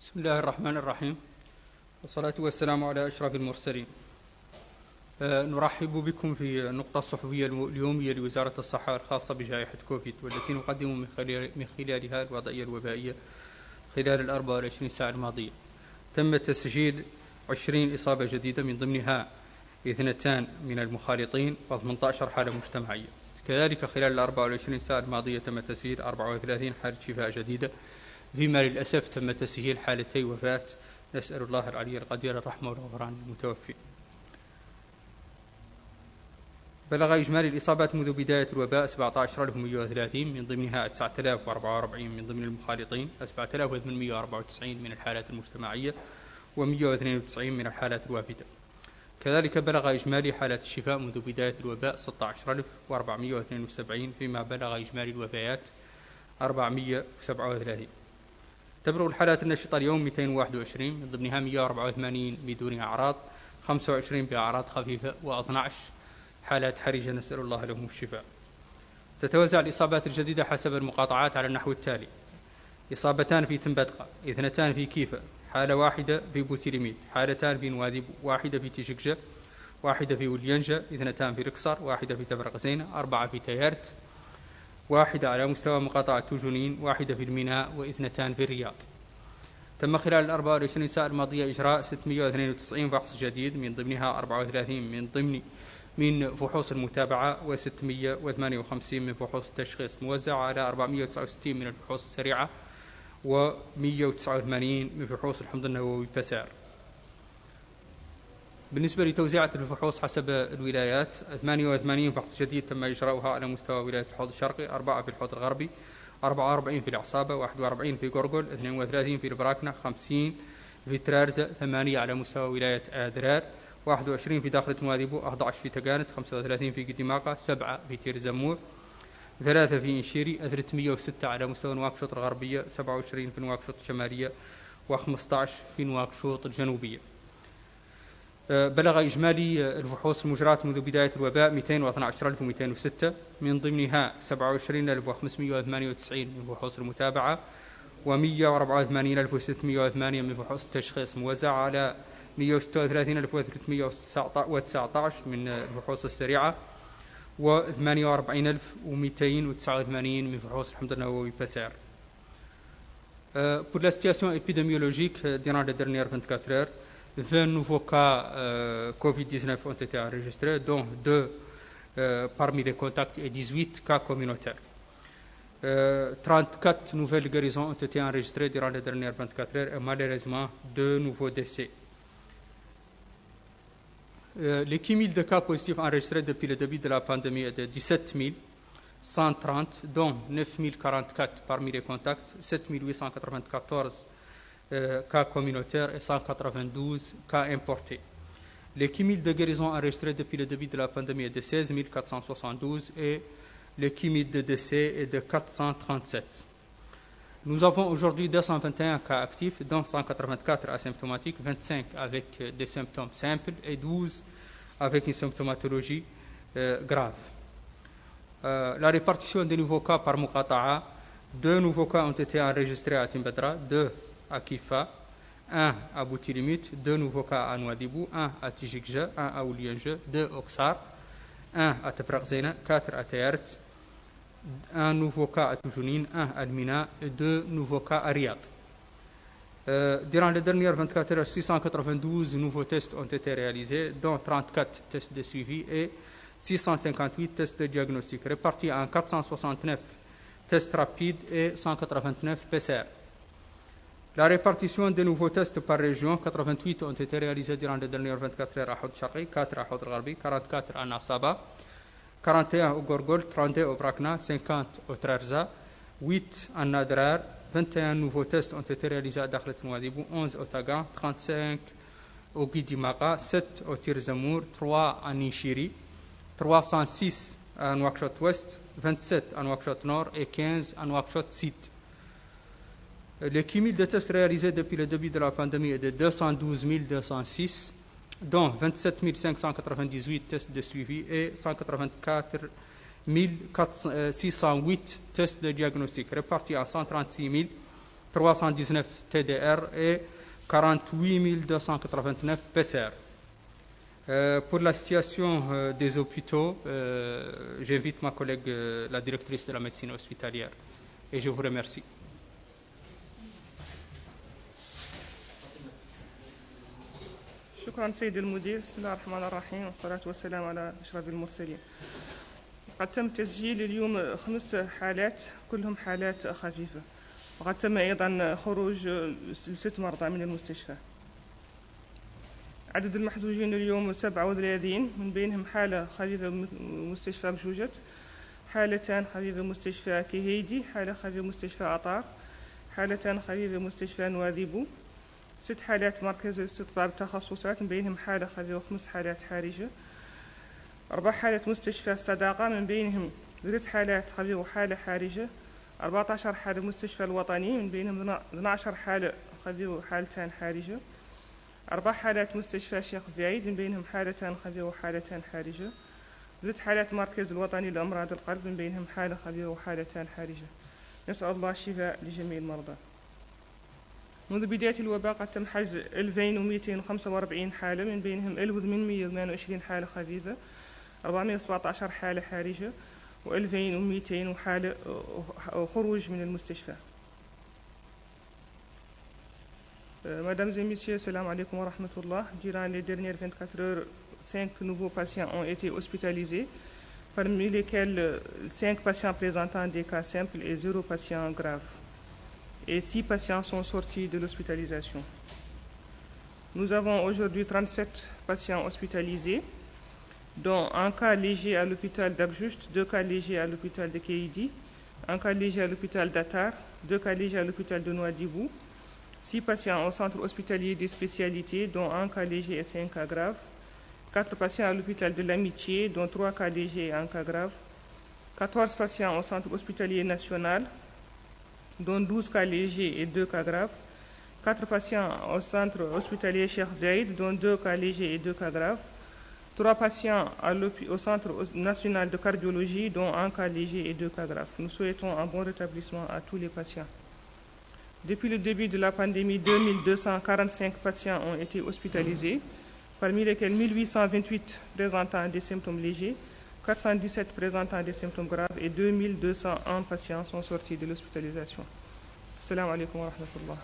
بسم الله الرحمن الرحيم، والصلاة والسلام على أشرف المرسلين. نرحب بكم في النقطة الصحفية اليومية لوزارة الصحة الخاصة بجائحة كوفيد، والتي نقدم من خلالها الوضعية الوبائية خلال 24 ساعة الماضية. تم تسجيل 20 إصابة جديدة، من ضمنها 2 من المخالطين و18 حالة مجتمعية. كذلك خلال 24 ساعة الماضية تم تسجيل 34 حالة شفاء جديدة، فيما للأسف تم تسجيل حالتي وفاة. نسأل الله العلي القدير الرحمة والغفران للمتوفين. بلغ إجمالي الإصابات منذ بداية الوباء 17,130، من ضمنها 9,044 من ضمن المخالطين، 7,894 من الحالات المجتمعية، و192 من الحالات الوافدة. كذلك بلغ إجمالي حالات الشفاء منذ بداية الوباء 16,472، فيما بلغ إجمالي الوفيات 437. تبلغ الحالات النشطة اليوم 221، من ضمنها 184 بدون أعراض، 25 بأعراض خفيفة، و12 حالات حرجة نسأل الله لهم الشفاء. تتوزع الإصابات الجديدة حسب المقاطعات على النحو التالي: إصابتان في تنبتقة، 2 في كيفة، حالة واحدة في بوتيليميد، حالتان في نواديب، 1 في تيشكجة، 1 في ولينجة، 2 في ركسار، 1 في تفرقزينة، 4 في تيارت، 1 على مستوى مقاطعة توجونين، 1 في الميناء، و2 في الرياض. تم خلال 24 ساعة الماضية إجراء 692 فحص جديد، من ضمنها 34 من فحوص المتابعة، و658 من فحوص التشخيص، موزعة على 469 من الفحوص السريعة، و189 من فحوص الحمض النووي بسار. بالنسبة لتوزيعة الفحوص حسب الولايات: 88 فحص جديد تم إجراؤها على مستوى ولاية الحوض الشرقي، 4 في الحوض الغربي، 44 في العصابة، 41 في قرقل، 32 في البراكنة، 50 في ترارزة، 8 على مستوى ولاية أدرار، 21 في داخل نواديبو، 11 في تقانت، 35 في قديماقة، 7 في تير زمور، 3 في إنشيري، 306 على مستوى نواكشوط الغربية، 27 في نواكشوط الشمالية، و15 في نواكشوط الجنوبية. بلغ إجمالي الفحوص المجرات منذ بداية الوباء 212,206، من ضمنها 27,598 من فحوص المتابعة، و184,608 من فحوص التشخيص، موزعة على 136,319 من الفحوص السريعة، و48,289 من فحوص الحمض النووي بسار. Pour la situation épidémiologique, durant les dernières 24 heures, 20 nouveaux cas Covid-19 ont été enregistrés, dont 2 parmi les contacts et 18 cas communautaires. 34 nouvelles guérisons ont été enregistrées durant les dernières 24 heures et malheureusement 2 nouveaux décès. Les cumul de cas positifs enregistrés depuis le début de la pandémie est de 17 130, dont 9 044 parmi les contacts, 7 894 cas communautaires et 192 cas importés. Le cumul de guérison enregistré depuis le début de la pandémie est de 16 472 et le cumul de décès est de 437. Nous avons aujourd'hui 221 cas actifs, dont 184 asymptomatiques, 25 avec des symptômes simples et 12 avec une symptomatologie grave. La répartition des nouveaux cas par Muqata'a: 2 nouveaux cas ont été enregistrés à Timbadra, 2 à Kifa, 1 à Boutilimit, 2 nouveaux cas à Nouadhibou, 1 à Tijikja, 1 à Ouliange, 2 au Ksar, 1 à Tafraqzena, 4 à Tayart, 1 nouveau cas à Toujounine, 1 à Almina et 2 nouveaux cas à Riyad. Durant les dernières 24 heures, 692 nouveaux tests ont été réalisés, dont 34 tests de suivi et 658 tests de diagnostic, répartis en 469 tests rapides et 189 PCR. La répartition des nouveaux tests par région: 88 ont été réalisés durant les dernières 24 heures à Houd Sharqi, 4 à Houd Gharbi, 44 à Nasaba, 41 au Gorgol, 32 au Brakna, 50 au Trarza, 8 à Nadrar. 21 nouveaux tests ont été réalisés à Dakhlet Nouadhibou, 11 au Tagan, 35 au Guidimaka, 7 au Tirzamour, 3 à Nishiri, 306 à Nouakchott Ouest, 27 à Nouakchott Nord et 15 à Nouakchott Sud. Le cumul de tests réalisés depuis le début de la pandémie est de 212 206, dont 27 598 tests de suivi et 184 608 tests de diagnostic, répartis en 136 319 TDR et 48 289 PCR. Pour la situation des hôpitaux, j'invite ma collègue, la directrice de la médecine hospitalière, et je vous remercie. شكرا سيد المدير. بسم الله الرحمن الرحيم والصلاة والسلام على أشرف المرسلين. قد تم تسجيل اليوم 5 حالات كلهم حالات خفيفة، وقد تم أيضا خروج 6 مرضى من المستشفى. عدد المحجوجين اليوم 37، من بينهم حالة خفيفة مستشفى بجوجت، حالتان خفيفة مستشفى كهيدي، حالة خفيفة مستشفى أطار، حالتان خفيفة مستشفى نواذيبو، 6 حالات مركز استطباب تخصصات، من بينهم حالة خفيفة و5 حالات حرجة، 4 حالات مستشفى الصداقة، من بينهم 3 حالات خفيفة وحالة حرجة، 14 حالة مستشفى الوطني، من بينهم 12 حالة خفيفة وحالتان حرجة، 4 حالات مستشفى الشيخ زايد، من بينهم حالتان خفيفة وحالتان حرجة، 3 حالات مركز الوطني لأمراض القلب، من بينهم حالة خفيفة وحالتان حرجة. نسأل الله الشفاء لجميع المرضى. منذ بداية الوباء قد تم حجز 2245 حالة، من بينهم 1828 حالة خفيفة، 417 حالة حرجة، و2200 حالة خروج من المستشفى. Mesdames et messieurs, salam alaikum wa rahmatullah. Durant les dernières 24 heures, 5 nouveaux patients ont été hospitalisés, parmi lesquels 5 patients présentant des cas simples et 0 patient grave. Et 6 patients sont sortis de l'hospitalisation. Nous avons aujourd'hui 37 patients hospitalisés, dont un cas léger à l'hôpital d'Abjust, 2 cas légers à l'hôpital de Keidi, un cas léger à l'hôpital d'Atar, 2 cas légers à l'hôpital de Nouadhibou, 6 patients au centre hospitalier des spécialités, dont un cas léger et 5 cas graves, 4 patients à l'hôpital de l'Amitié, dont 3 cas légers et 1 cas grave, 14 patients au centre hospitalier national, dont 12 cas légers et 2 cas graves, 4 patients au centre hospitalier Cheikh Zayed, dont 2 cas légers et 2 cas graves, 3 patients au centre national de cardiologie, dont 1 cas léger et 2 cas graves. Nous souhaitons un bon rétablissement à tous les patients. Depuis le début de la pandémie, 2245 patients ont été hospitalisés, parmi lesquels 1828 présentant des symptômes légers, 417 présentant des symptômes graves et 2201 patients sont sortis de l'hospitalisation. Assalamu alaikum wa rahmatullah.